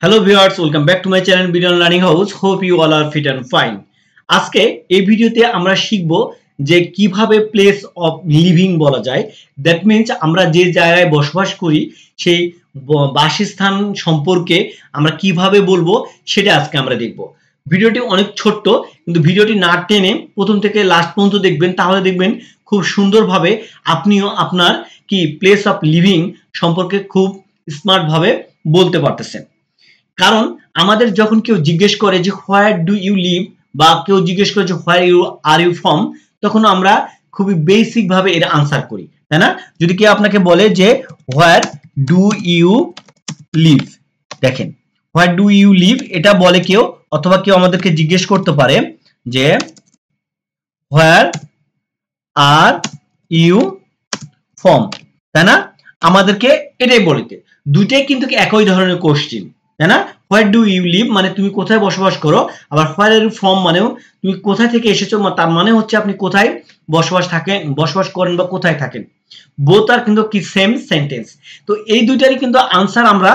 Hello viewers, welcome back to my channel Bidon Learning House. Hope you all are fit and fine. আজকে এই ভিডিওতে আমরা শিখব যে কিভাবে প্লেস অফ লিভিং বলা যায়। দ্যাট মিন্স আমরা যে জায়গায় বসবাস করি সেই বাসস্থান সম্পর্কে আমরা কিভাবে বলবো সেটা আজকে আমরা দেখব। ভিডিওটি অনেক ছোট্ট, কিন্তু ভিডিওটি না টেনে প্রথম থেকে লাস্ট পর্যন্ত দেখবেন, তাহলে দেখবেন খুব সুন্দরভাবে আপনিও আপনার কি প্লেস অফ লিভিং সম্পর্কে খুব স্মার্ট ভাবে বলতে পারতেছেন। কারণ আমাদের যখন কেউ জিজ্ঞেস করে যে হোয়ার ডু ইউ লিভ বা কেউ জিজ্ঞেস করে যে where you are you from, তখন আমরা খুবই বেসিক ভাবে এর আনসার করি, তাই না? যদি কেউ আপনাকে বলে যে হোয়ার ডু ইউ লিভ, দেখেন হোয়ার ডু ইউ লিভ এটা বলে কেউ, অথবা কেউ আমাদেরকে জিজ্ঞেস করতে পারে যে হোয়ার আর ইউ ফ্রম, তাই না? আমাদেরকে এটাই বলতে, দুইটাই কিন্তু একই ধরনের কোশ্চেন, তাই না? হোয়ার ডু ইউ লিভ মানে তুমি কোথায় বসবাস করো, আবার হোয়ার আর ইউ ফ্রম মানেও তুমি কোথা থেকে এসেছো, তার মানে হচ্ছে আপনি কোথায় বসবাস করেন বা কোথায় থাকেন। বোথ আর কিন্তু কি সেম সেন্টেন্স। তো এই দুইটারই কিন্তু আনসার আমরা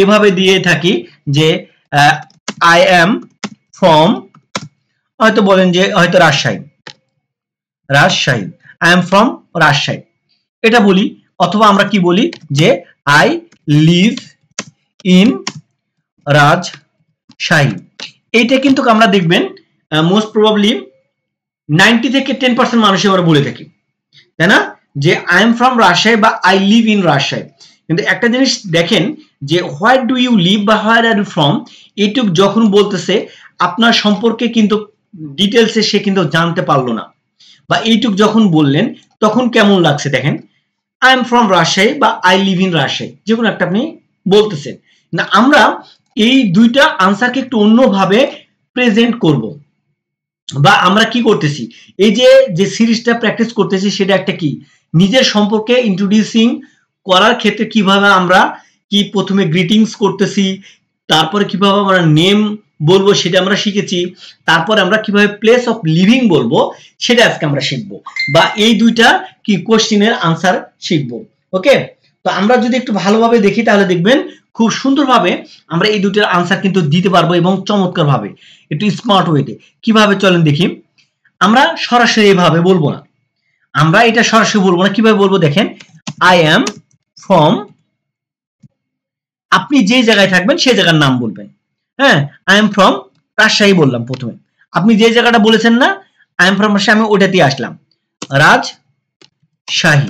এভাবে দিয়ে থাকি যে আই এম ফ্রম, হয়তো বলেন যে হয়তো Rajshahi, I am from Rajshahi এটা বলি, অথবা আমরা কি বলি যে আই লিভ ইন রাজশাহী। এইটা কিন্তু আমরা দেখবেন মোস্ট প্রবাবলি 90 থেকে 10% মানুষই আমরা বলে থাকি, তাই না? যে আই এম ফ্রম রাজশাহী বা আই লিভ ইন রাজশাহী। কিন্তু একটা জিনিস দেখেন যে হোয়ার ডু ইউ লিভ বা হোয়ার আর ইউ ফ্রম, এইটুক যখন বলতেছে আপনার সম্পর্কে কিন্তু ডিটেলসে সে কিন্তু জানতে পারলো না, বা এইটুক যখন বললেন তখন কেমন লাগছে দেখেন, আই এম ফ্রম রাজশাহী বা আই লিভ ইন রাজশাহী, যে কোনো একটা আপনি বলতেছেন। না, আমরা এই দুইটা আনসারকে একটু অন্যভাবে প্রেজেন্ট করব, বা আমরা কি করতেছি, এই যে সিরিজটা প্র্যাকটিস করতেছি সেটা একটা কি নিজের সম্পর্কে ইন্ট্রোডিউসিং করার ক্ষেত্রে কিভাবে আমরা কি প্রথমে গ্রিটিংস করতেছি, তারপরে কিভাবে আমরা নেম বলবো সেটা আমরা শিখেছি, তারপরে আমরা কিভাবে প্লেস অফ লিভিং বলবো সেটা আজকে আমরা শিখবো, বা এই দুইটা কি কোশ্চেনের আনসার শিখবো। ওকে, তো আমরা যদি একটু ভালোভাবে দেখি তাহলে দেখবেন খুব সুন্দরভাবে আমরা এই দুটোর আনসার কিন্তু দিতে পারবো, এবং চমৎকার ভাবে একটু স্মার্ট ওয়েতে। কিভাবে চলেন দেখি। আমরা সরাসরি এভাবে বলবো না, আমরা এটা সরাসরি বলবো না, কিভাবে বলবো দেখেন, আই এম ফ্রম, আপনি যে জায়গায় থাকবেন সেই জায়গার নাম বলবেন। হ্যাঁ, আই এম ফ্রম রাজশাহী বললাম প্রথমে, আপনি যে জায়গাটা বলেছেন না আই এম ফ্রম রাজশাহী, আমি ওটাতে আসলাম Rajshahi,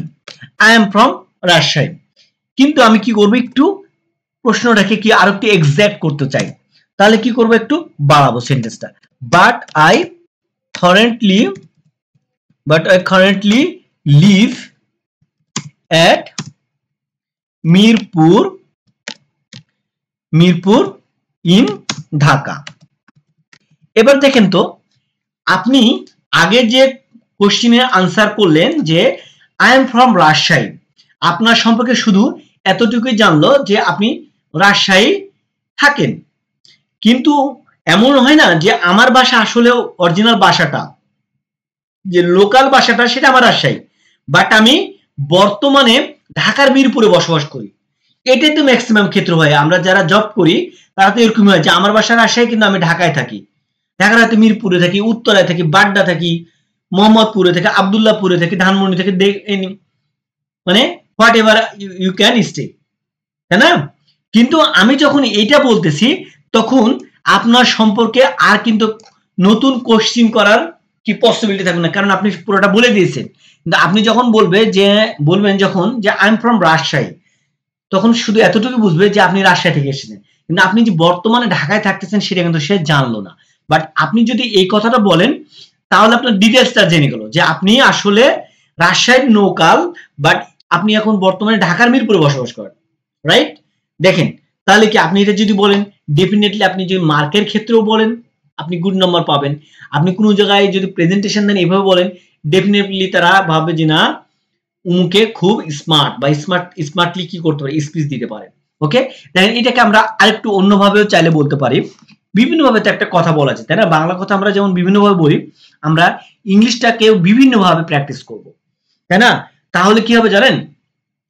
I am from Rajshahi. কিন্তু আমি কি করবো, একটু প্রশ্নটাকে কি আরো একটু এক্সাক্ট করতে চাই, তাহলে কি করবো, একটু বাড়াবো সেন্টেন্সটা। But I currently live at Mirpur in Dhaka. এবার দেখেন তো, আপনি আগে যে কোশ্চেনের আনসার করলেন যে আই এম ফ্রম রাজশাহী, আপনার সম্পর্কে শুধু এতটুকুই জানলো যে আপনি রাজশাহী থাকেন, কিন্তু এমন হয় না যে আমার বাসা আসলে অরিজিনাল বাসাটা, যে লোকাল বাসাটা সেটা আমার রাজশাহী, বাট আমি বর্তমানে ঢাকার মিরপুরে বসবাস করি। এটাই তো ম্যাক্সিমাম ক্ষেত্র হয়, আমরা যারা জব করি তারা তো এরকম হয় যে আমার বাসা রাজশাহী কিন্তু আমি ঢাকায় থাকি, ঢাকার হয়তো মিরপুরে থাকি, উত্তরায় থাকি, বাড্ডা থাকি, মোহাম্মদপুরে থাকি, আবদুল্লাহপুরে থাকি, ধানমন্ডি থেকে, মানে whatever you can stay, তাই না? কিন্তু আমি যখন এইটা বলতেছি তখন আপনার সম্পর্কে আর কিন্তু নতুন কোশ্চেন করার কি পসিবিলিটি থাকবে না, কারণ আপনি পুরোটা বলে দিয়েছেন। কিন্তু আপনি যখন বলবেন যখন যে আই এম ফ্রম রাজশাহী, তখন শুধু এতটুকু বুঝবে যে আপনি রাজশাহী থেকে এসেছেন, কিন্তু আপনি যে বর্তমানে ঢাকায় থাকতেছেন সেটা কিন্তু সে জানলো না। বাট আপনি যদি এই কথাটা বলেন তাহলে আপনার ডিটেলসটা জেনে গেল যে আপনি আসলে রাজশাহীর লোকাল, বাট আপনি এখন বর্তমানে ঢাকার মিরপুরে বসবাস করেন, রাইট? দেখেন, তাহলে কি আপনি এটা যদি বলেন, ডেফিনেটলি আপনি যদি মার্কের ক্ষেত্রেও বলেন আপনি গুড নাম্বার পাবেন। আপনি কোনো জায়গায় যদি প্রেজেন্টেশন দেন এভাবে বলেন, ডেফিনেটলি তারা ভাববে যে না উমুকে খুব স্মার্ট, বা স্মার্টলি কি করতে পারে, স্পিচ দিতে পারে। ওকে, দেখেন এটাকে আমরা আরেকটু অন্যভাবেও চাইলে বলতে পারি। বিভিন্নভাবে তো একটা কথা বলা যায়, তাই না? বাংলা কথা আমরা যেমন বিভিন্নভাবে বলি, আমরা ইংলিশটাকেও বিভিন্নভাবে প্র্যাকটিস করব, তাই না? তাহলে কি হবে জানেন,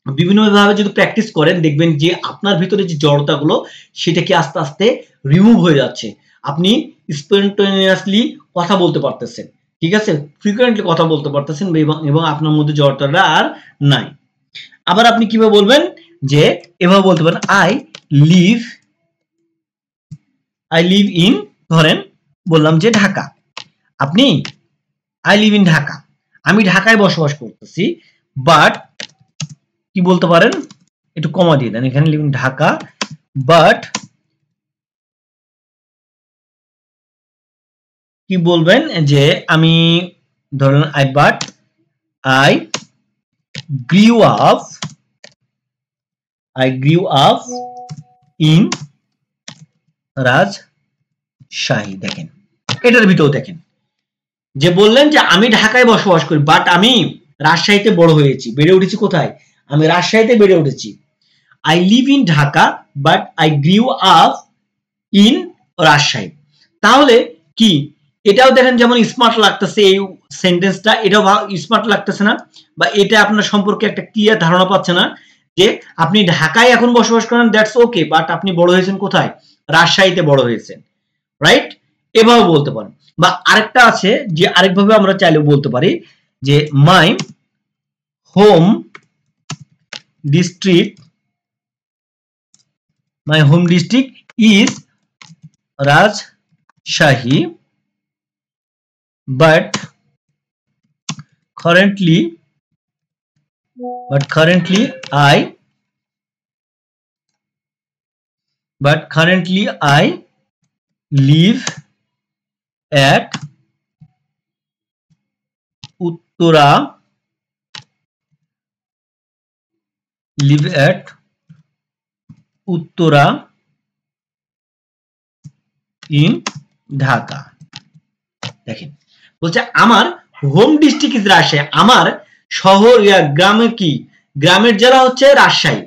বিভিন্নভাবে যদি প্র্যাকটিস করেন দেখবেন যে আপনার ভিতরে যে জড়তাগুলো সেটা কি আস্তে আস্তে রিমুভ হয়ে যাচ্ছে। আপনি স্পন্টেনিয়াসলি কথা বলতে পারতেছেন, ঠিক আছে, ফ্রিকোয়েন্টলি কথা বলতে পারতেছেন এবং আপনার মধ্যে জড়তাটা আর নাই। আবার আপনি কিভাবে বলবেন, যে এভাবে বলতে পারেন আই লিভ ইন, ধরেন বললাম যে ঢাকা, আপনি আই লিভ ইন ঢাকা, আমি ঢাকায় বসবাস করতেছি, বাট কি বলতে পারেন, একটু কমা দিয়ে দেন এখানে, লিভ ইন ঢাকা, বাট কি বলবেন যে আমি ধরেন I grew up in Rajshahi. দেখেন এটার ভিতরেও দেখেন যে বললেন যে আমি ঢাকায় বসবাস করি, বাট আমি রাজশাহীতে বড় হয়েছি, বেড়ে উঠেছি কোথায়, আমি রাজশাহীতে বেড়ে উঠেছি। I live in Dhaka but I grew up in Rajshahi. তাহলে কি এটাও দেখেন যেমন স্মার্ট লাগতেছে, এই সেন্টেন্সটা এটাও স্মার্ট লাগতেছে না, বা এটা আপনার সম্পর্কে একটা ক্লিয়ার ধারণা পাচ্ছে না যে আপনি ঢাকায় এখন বসবাস করেন, দ্যাটস ওকে, বাট আপনি বড় হয়েছেন কোথায়, রাজশাহীতে বড় হয়েছেন, রাইট? এভাবে বলতে পারেন। বা আরেকটা আছে যে আরেকভাবে আমরা চাইলে বলতে পারি যে my home district is Rajshahi, but currently I live at Uttara in Dhaka. দেখেন বলছে আমার হোম ডিস্ট্রিক্ট ইজ রাজশাহী, আমার শহর গ্রামে কি, গ্রামের জেলা হচ্ছে রাজশাহী,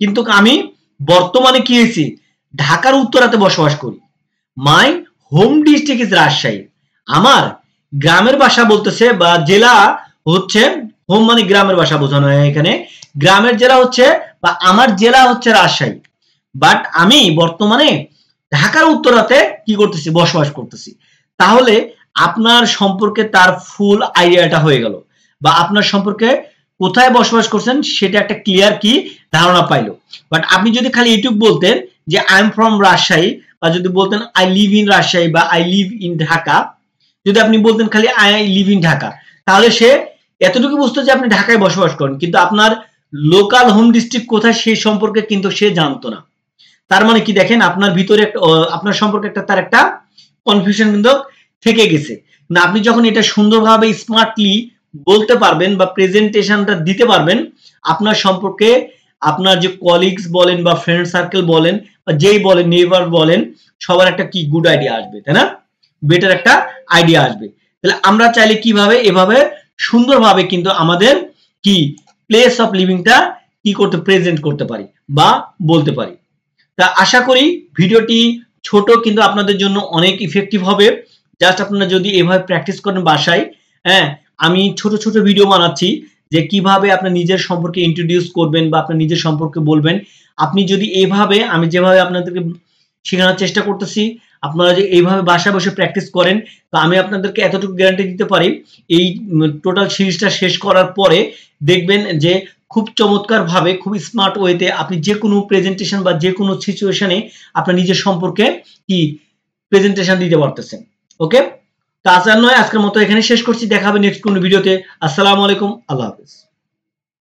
কিন্তু আমি বর্তমানে কি হয়েছি, ঢাকার উত্তরাতে বসবাস করি। My home district is Rajshahi, আমার গ্রামের ভাষা বলতেছে বা জেলা হচ্ছে, হোম মানে গ্রামের ভাষা বোঝানো হয় এখানে, গ্রামের জেলা হচ্ছে বা আমার জেলা হচ্ছে রাজশাহী, বাট আমি বর্তমানে ঢাকার উত্তরাতে কি করতেছি, বসবাস করতেছি। তাহলে আপনার সম্পর্কে তার ফুল আইডিয়াটা হয়ে গেল, বা আপনার সম্পর্কে কোথায় বসবাস করছেন সেটা একটা ক্লিয়ার কি ধারণা পাইলো। বাট আপনি যদি খালি এইটুকু বলতেন যে আই এম ফ্রম রাজশাহী, বা যদি বলতেন আই লিভ ইন রাজশাহী বা আই লিভ ইন ঢাকা, যদি আপনি বলতেন খালি আই লিভ ইন ঢাকা, তাহলে সে এতটুকু বুঝতো যে আপনি ঢাকায় বসবাস করেন, কিন্তু আপনার লোকাল হোম ডিস্ট্রিক্ট কোথায় সেই সম্পর্কে কিন্তু সে জানতো না। তার মানে কি দেখেন আপনার ভিতরে একটা, আপনার সম্পর্কে একটা তার একটা কনফিউশন কিন্তু থেকে গেছে না। আপনি যখন এটা সুন্দরভাবে স্মার্টলি বলতে পারবেন বা প্রেজেন্টেশনটা দিতে পারবেন, আপনার সম্পর্কে আপনার যে কলিগস বলেন বা ফ্রেন্ড সার্কেল বলেন বা যেই বলেন, নেইবার বলেন, সবার একটা কি গুড আইডিয়া আসবে, তাই না, বেটার একটা আইডিয়া আসবে। তাহলে আমরা চাইলে কিভাবে এভাবে সুন্দরভাবে কিন্তু আমাদের কি প্লেস অফ লিভিংটা কি করতে প্রেজেন্ট করতে পারি বা বলতে পারি। তা আশা করি ভিডিওটি ছোট কিন্তু আপনাদের জন্য অনেক ইফেক্টিভ হবে। জাস্ট আপনারা যদি এভাবে প্র্যাকটিস করেন বাসায়, হ্যাঁ, আমি ছোট ছোট ভিডিও বানাচ্ছি যে কিভাবে আপনার নিজের সম্পর্কে ইন্ট্রোডিউস করবেন বা আপনার নিজের সম্পর্কে বলবেন। আপনি যদি এইভাবে আমি যেভাবে আপনাদেরকে শেখানোর চেষ্টা করতেছি, আপনারা যে এইভাবে বাসায় বসে প্র্যাকটিস করেন, তো আমি আপনাদেরকে এতটুকু গ্যারান্টি দিতে পারি, এই টোটাল সিরিজটা শেষ করার পরে দেখবেন যে খুব চমৎকার ভাবে, খুব স্মার্ট ওয়েতে আপনি যে কোনো প্রেজেন্টেশন বা যে কোনো সিচুয়েশনে আপনার নিজের সম্পর্কে কি প্রেজেন্টেশন দিতে পারতেছেন। ওকে, তো আজ আর নয়, আজকের মতো এখানে শেষ করছি, দেখা হবে নেক্সট কোনো ভিডিওতে। আসসালামু আলাইকুম, আল্লাহ হাফেজ।